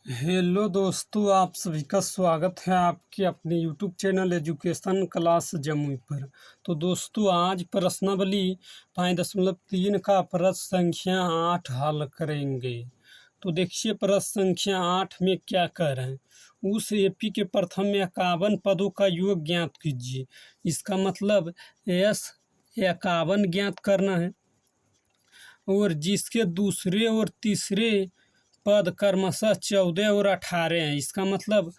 Hello दोस्तों, आप सभी का स्वागत है आपके अपने YouTube channel education class Jamui पर। तो दोस्तों, आज प्रश्नावली 5.3 का प्रश्न संख्या 8 हल करेंगे। तो देखिए, प्रश्न संख्या 8 में क्या कह रहे हैं। उस एपी के प्रथम 51 पदों का योग ज्ञात कीजिए। इसका मतलब एस 51 ज्ञात करना है और जिसके दूसरे और तीसरे पद क्रमशः 14 और 18 हैं। इसका मतलब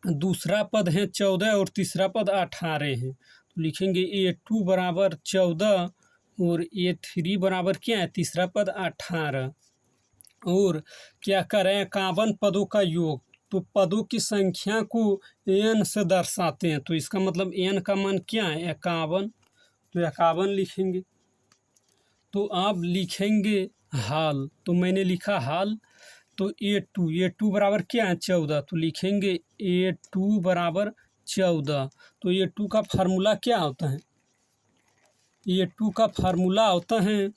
दूसरा पद है 14 और तीसरा पद 18 है। तो लिखेंगे A2 बराबर 14 और A3 बराबर क्या है, तीसरा पद 18। और क्या करें, 51 पदों का योग। तो पदों की संख्या को n से दर्शाते हैं। तो इसका मतलब n का मान क्या है, 51। तो 51 लिखेंगे। तो आप लिखेंगे हाल। तो मैंने लिखा हाल। तो A2 बराबर क्या है, 14। तो लिखेंगे A2 बराबर 14। तो A2 का फार्मूला क्या होता है, A2 का फार्मूला होता है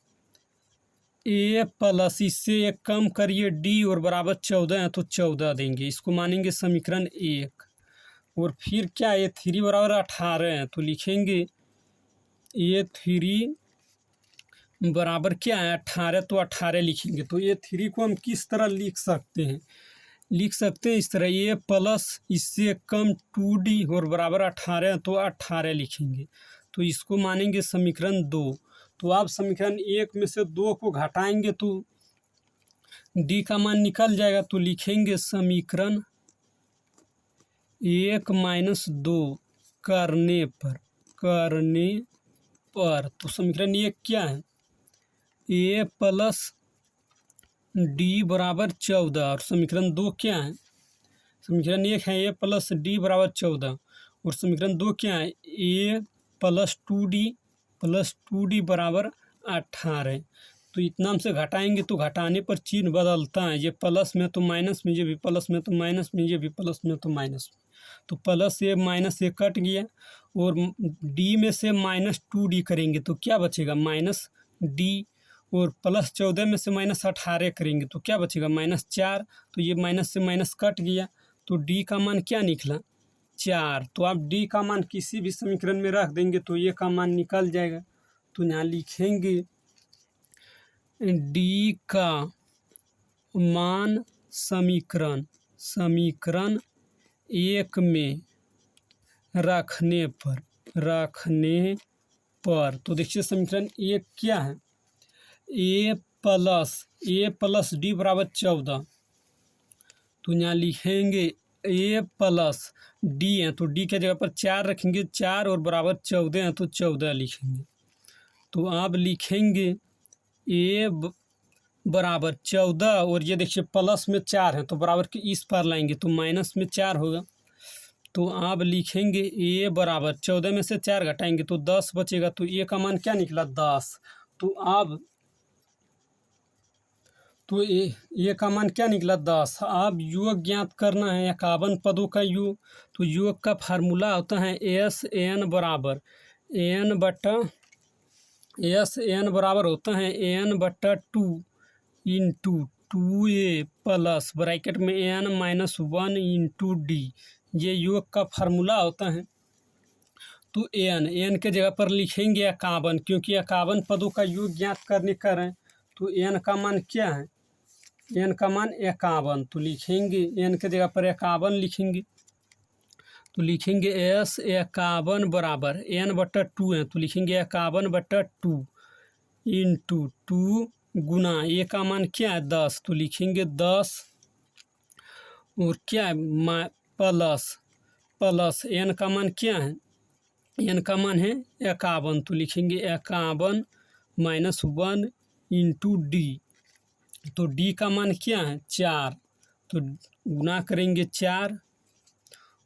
A प्लस, इससे एक कम करिए D और बराबर 14 है तो 14 देंगे। इसको मानेंगे समीकरण 1। और फिर क्या, A3 बराबर 18 है। तो लिखेंगे A3 बराबर क्या है, 18। तो 18 लिखेंगे। तो A3 को हम किस तरह लिख सकते हैं, इस तरह A प्लस, इससे कम 2D और बराबर 18 तो 18 लिखेंगे। तो इसको मानेंगे समीकरण 2। तो आप समीकरण 1 में से 2 को घटाएंगे तो D का मान निकल जाएगा। तो लिखेंगे समीकरण 1 माइनस 2 करने पर। तो समीकरण 1 क्या है, A प्लस D बराबर 14। और समीकरण 2 क्या है, समीकरण 1 है A प्लस D बराबर 14 और समीकरण 2 क्या है, A प्लस 2D बराबर 18। तो इतना हम से घटाएंगे तो घटाने पर चिन्ह बदलता है। ये प्लस में तो माइनस में, ये भी प्लस में तो माइनस में, ये भी प्लस में तो माइनस में। तो प्लस से माइनस से कट गया और D में से माइनस 2D करेंगे तो क्या बचेगा, माइनस D। और प्लस 14 में से माइनस 18 करेंगे तो क्या बचेगा, -4। तो ये माइनस से माइनस कट गया तो D का मान क्या निकला, 4। तो आप D का मान किसी भी समीकरण में रख देंगे तो ये का मान निकल जाएगा। तो यहाँ लिखेंगे D का मान समीकरण 1 में रखने पर। तो देखिए समीकरण 1 क्या है, A प्लस D बराबर 14। तो यहाँ लिखेंगे A प्लस D है तो D के जगह पर 4 रखेंगे, 4 और बराबर 14 है तो 14 लिखेंगे। तो आप लिखेंगे A बराबर 14 और ये देखिए प्लस में 4 है तो बराबर के इस पार लाएंगे तो माइनस में 4 होगा। तो आप लिखेंगे A बराबर 14 में से 4 घटाएंगे तो 10 बचेगा। तो A का मान क्या निकला, 10। तो ए का मान क्या निकला, 10। अब योग ज्ञात करना है 51 पदों का योग। तो योग का फार्मूला होता है SN बराबर n/2 into 2A plus bracket में n-1 इंटू D। ये योग का फार्मूला होता है। तो n के जगह पर लिखेंगे 51 क्योंकि 51 पदों का योग ज्ञात करने कर रहे हैं। तो n का मान क्या है, n का मान 51। तो लिखेंगे n के जगह पर 51 लिखेंगे। तो लिखेंगे S 51 बराबर n/2 है तो लिखेंगे 51/2 इंटू 2 गुना A का मान क्या है, 10। तो लिखेंगे 10 और क्या है प्लस n का मान क्या है, n का मान है 51। तो लिखेंगे 51 -1 इंटू D। तो D का मान क्या है, 4। तो गुना करेंगे 4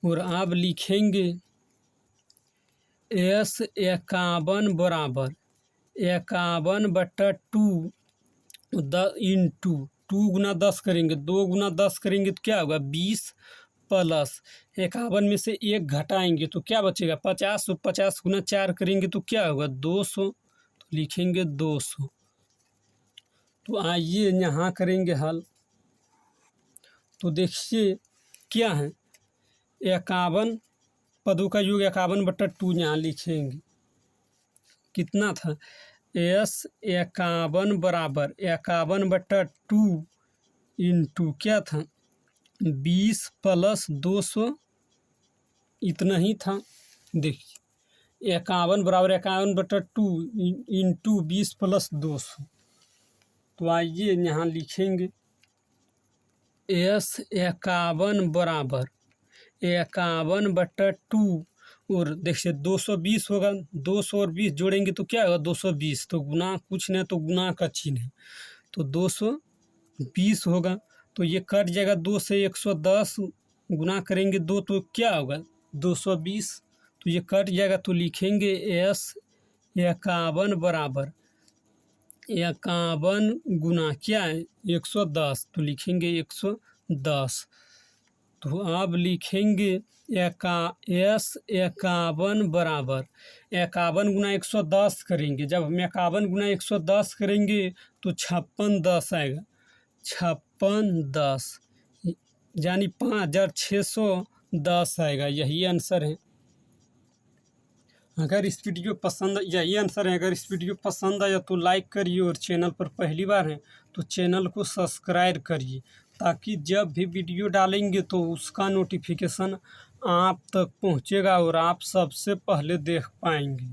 और आप लिखेंगे S 51 बराबर 51/2 इंटू 2 गुना 10 करेंगे, 2 गुना 10 करेंगे तो क्या होगा, 20 प्लस 51 में से 1 घटाएंगे तो क्या बचेगा, 50। 50 गुना 4 करेंगे तो क्या होगा, 200। तो लिखेंगे 200। तो आइए यहाँ करेंगे हल। तो देखिए क्या है, 51 पदों का योग 51/2 यहाँ लिखेंगे। कितना था, एस 51 बराबर 51/2 इंटू क्या था 20 + 200, इतना ही था। देखिए 51 बराबर 51/2 इंटू 20 + 200। तो आइए यहाँ लिखेंगे एस 51 बराबर 51/2 और देखिए 220 होगा, 200 और 20 जोड़ेंगे तो क्या होगा 220, तो गुना कुछ नहीं तो गुना का चिन्ह है, तो 220 होगा। तो ये कट जाएगा, 2 से 110 गुना करेंगे 2 तो क्या होगा 220, तो ये कट जाएगा। तो लिखेंगे एस 51 बराबर 51 गुना क्या है 110, तो लिखेंगे 110। तो अब लिखेंगे एस 51 बराबर 51 गुना 110 करेंगे। जब हम 51 गुना 110 करेंगे तो 5610 आएगा, 5610 यानी 5610 आएगा। यही आंसर है। अगर इस वीडियो पसंद, यही आंसर है। अगर इस वीडियो पसंद आया तो लाइक करिए और चैनल पर पहली बार हैं तो चैनल को सब्सक्राइब करिए, ताकि जब भी वीडियो डालेंगे तो उसका नोटिफिकेशन आप तक पहुंचेगा और आप सबसे पहले देख पाएंगे।